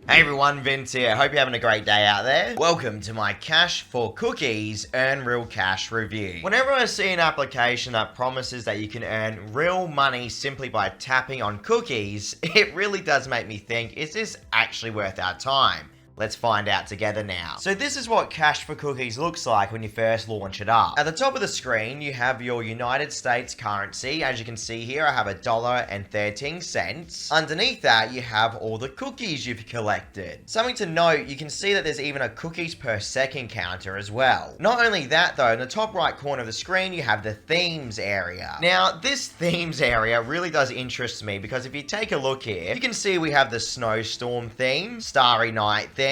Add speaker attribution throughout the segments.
Speaker 1: Hey everyone, Vince here. Hope you're having a great day out there. Welcome to my Cash4Cookies Earn Real Cash review. Whenever I see an application that promises that you can earn real money simply by tapping on cookies, it really does make me think, is this actually worth our time? Let's find out together now. So this is what Cash4Cookies looks like when you first launch it up. At the top of the screen, you have your United States currency. As you can see here, I have $1.13. Underneath that, you have all the cookies you've collected. Something to note, you can see that there's even a cookies per second counter as well. Not only that though, in the top right corner of the screen, you have the themes area. Now, this themes area really does interest me because if you take a look here, you can see we have the snowstorm theme, starry night theme,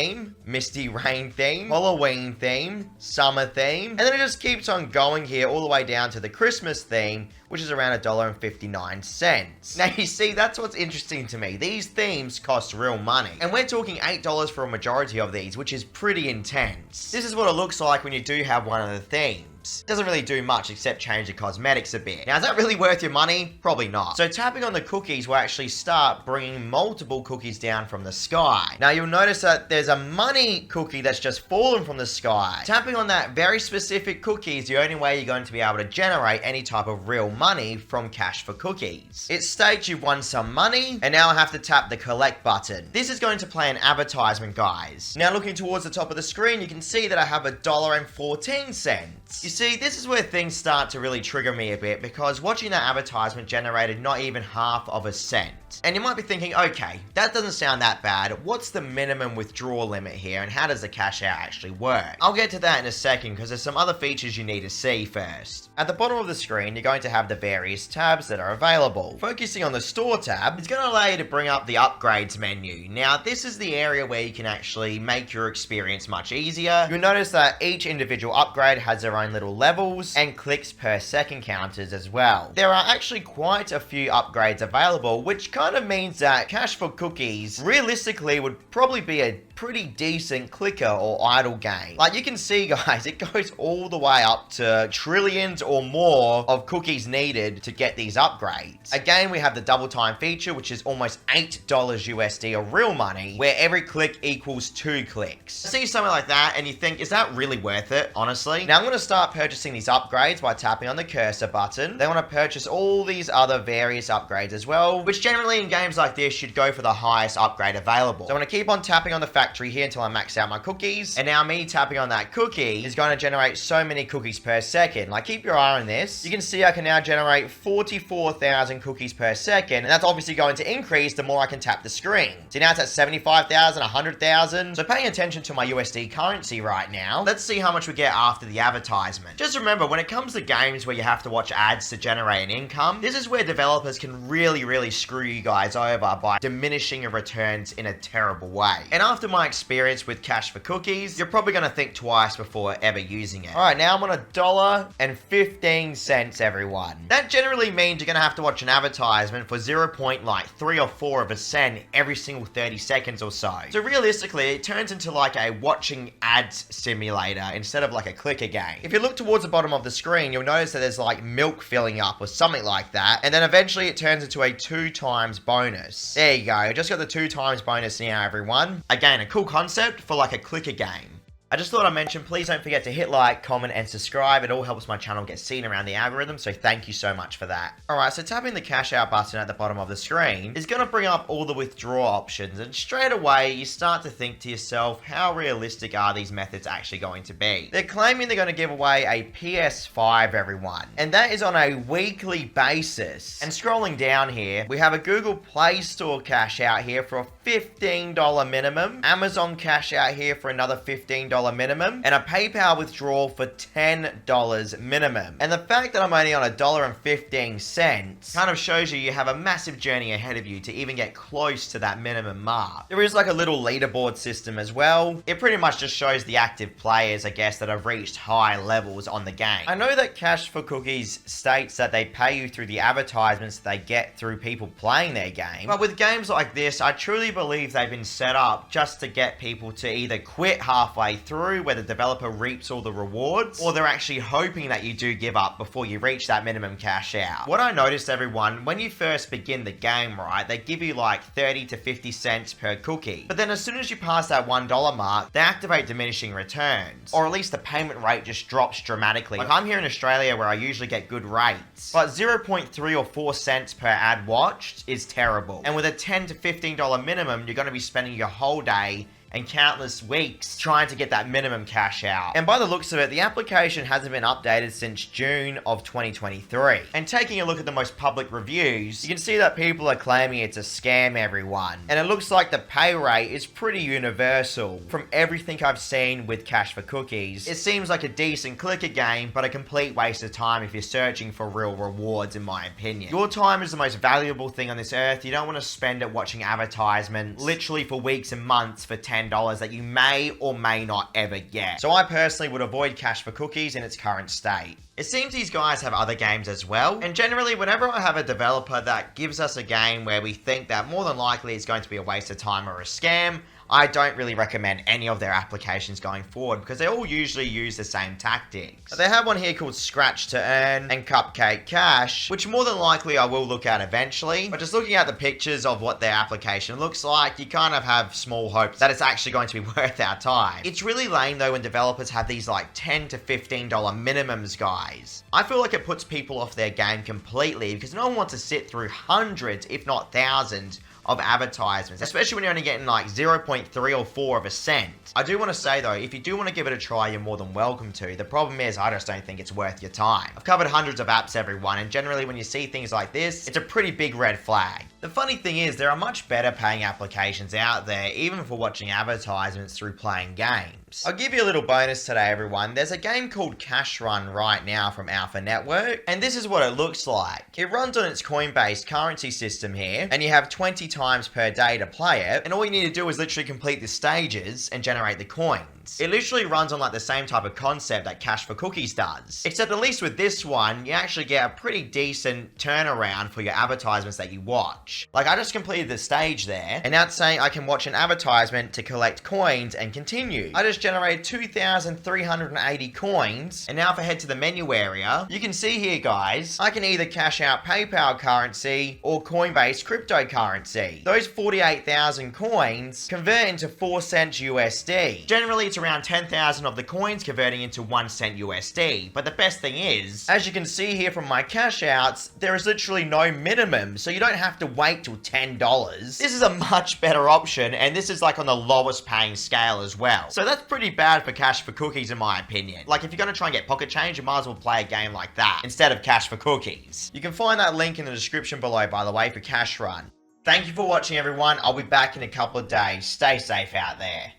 Speaker 1: misty rain theme, Halloween theme, summer theme, and then it just keeps on going here all the way down to the Christmas theme, which is around $1.59. Now you see, that's what's interesting to me. These themes cost real money, and we're talking $8 for a majority of these, which is pretty intense. This is what it looks like when you do have one of the themes. Doesn't really do much except change the cosmetics a bit. Now, is that really worth your money? Probably not. So tapping on the cookies will actually start bringing multiple cookies down from the sky. Now, you'll notice that there's a money cookie that's just fallen from the sky. Tapping on that very specific cookie is the only way you're going to be able to generate any type of real money from Cash4Cookies. It states you've won some money, and now I have to tap the collect button. This is going to play an advertisement, guys. Now, looking towards the top of the screen, you can see that I have $1.14. You see, this is where things start to really trigger me a bit, because watching that advertisement generated not even half of a cent. And you might be thinking, okay, that doesn't sound that bad. What's the minimum withdrawal limit here, and how does the cash out actually work? I'll get to that in a second, because there's some other features you need to see first. At the bottom of the screen, you're going to have the various tabs that are available. Focusing on the store tab, it's going to allow you to bring up the upgrades menu. Now, this is the area where you can actually make your experience much easier. You'll notice that each individual upgrade has their own little levels and clicks per second counters as well. There are actually quite a few upgrades available, which kind of means that Cash4Cookies realistically would probably be a pretty decent clicker or idle game. Like you can see, guys, it goes all the way up to trillions or more of cookies needed to get these upgrades. Again, we have the double time feature, which is almost $8 USD of real money, where every click equals 2 clicks. See something like that and you think, is that really worth it, honestly? Now I'm going to start purchasing these upgrades by tapping on the cursor button. Then I want to purchase all these other various upgrades as well, which generally in games like this should go for the highest upgrade available. So I'm going to keep on tapping on the factory here until I max out my cookies, and now me tapping on that cookie is going to generate so many cookies per second. Like, keep your eye on this. You can see I can now generate 44,000 cookies per second, and that's obviously going to increase the more I can tap the screen. So now it's at 75,000, 100,000. So paying attention to my USD currency right now, let's see how much we get after the advertisement. Just remember, when it comes to games where you have to watch ads to generate an income, this is where developers can really screw you guys over by diminishing your returns in a terrible way. And after my experience with Cash4Cookies, you're probably going to think twice before ever using it. Alright, now I'm on $1.15, everyone. That generally means you're going to have to watch an advertisement for 0.3 or 4 of a cent every single 30 seconds or so. So realistically, it turns into like a watching ads simulator instead of like a clicker game. If you look towards the bottom of the screen, you'll notice that there's like milk filling up or something like that, and then eventually it turns into a 2 times bonus. There you go, just got the 2 times bonus now, everyone. Again, a cool concept for like a clicker game. I just thought I'd mention, please don't forget to hit like, comment, and subscribe. It all helps my channel get seen around the algorithm, so thank you so much for that. Alright, so tapping the cash out button at the bottom of the screen is going to bring up all the withdraw options, and straight away you start to think to yourself, how realistic are these methods actually going to be? They're claiming they're going to give away a PS5, everyone, and that is on a weekly basis. And scrolling down here, we have a Google Play Store cash out here for a $15 minimum, Amazon cash out here for another $15 minimum, and a PayPal withdrawal for $10 minimum. And the fact that I'm only on $1.15 kind of shows you have a massive journey ahead of you to even get close to that minimum mark. There is like a little leaderboard system as well. It pretty much just shows the active players, I guess, that have reached high levels on the game. I know that Cash4Cookies states that they pay you through the advertisements they get through people playing their game, but with games like this, I truly believe they've been set up just to get people to either quit halfway through through where the developer reaps all the rewards, or they're actually hoping that you do give up before you reach that minimum cash out. What I noticed, everyone, when you first begin the game, right, they give you like 30 to 50 cents per cookie. But then as soon as you pass that $1 mark, they activate diminishing returns. Or at least the payment rate just drops dramatically. Like I'm here in Australia where I usually get good rates, but 0.3 or 4 cents per ad watched is terrible. And with a $10 to $15 minimum, you're going to be spending your whole day and countless weeks trying to get that minimum cash out. And by the looks of it, the application hasn't been updated since June of 2023. And taking a look at the most public reviews, you can see that people are claiming it's a scam, everyone. And it looks like the pay rate is pretty universal. From everything I've seen with Cash4Cookies, it seems like a decent clicker game, but a complete waste of time if you're searching for real rewards, in my opinion. Your time is the most valuable thing on this earth. You don't want to spend it watching advertisements literally for weeks and months for $10 that you may or may not ever get. So I personally would avoid Cash4Cookies in its current state. It seems these guys have other games as well, and generally whenever I have a developer that gives us a game where we think that more than likely it's going to be a waste of time or a scam, I don't really recommend any of their applications going forward because they all usually use the same tactics. They have one here called Scratch to Earn and Cupcake Cash, which more than likely I will look at eventually. But just looking at the pictures of what their application looks like, you kind of have small hopes that it's actually going to be worth our time. It's really lame though when developers have these like $10 to $15 minimums, guys. I feel like it puts people off their game completely because no one wants to sit through hundreds, if not thousands, of advertisements, especially when you're only getting like 0.3 or 4 of a cent. I do want to say though, if you do want to give it a try, you're more than welcome to. The problem is, I just don't think it's worth your time. I've covered hundreds of apps, everyone, and generally when you see things like this, it's a pretty big red flag. The funny thing is, there are much better paying applications out there, even for watching advertisements through playing games. I'll give you a little bonus today, everyone. There's a game called Cash Run right now from Alpha Network, and this is what it looks like. It runs on its coin-based currency system here, and you have 20 times per day to play it, and all you need to do is literally complete the stages and generate the coins. It literally runs on like the same type of concept that Cash4Cookies does, except at least with this one, you actually get a pretty decent turnaround for your advertisements that you watch. Like I just completed the stage there, and now it's saying I can watch an advertisement to collect coins and continue. I just generated 2,380 coins, and now if I head to the menu area, you can see here, guys, I can either cash out PayPal currency or Coinbase cryptocurrency. Those 48,000 coins convert into 4 cents USD. Generally, it's around 10,000 of the coins converting into 1 cent USD. But the best thing is, as you can see here from my cash outs, there is literally no minimum, so you don't have to wait till $10. This is a much better option, and this is like on the lowest paying scale as well. So that's pretty bad for Cash4Cookies in my opinion. Like if you're gonna try and get pocket change, you might as well play a game like that instead of Cash4Cookies. You can find that link in the description below, by the way, for Cash Run. Thank you for watching, everyone. I'll be back in a couple of days. Stay safe out there.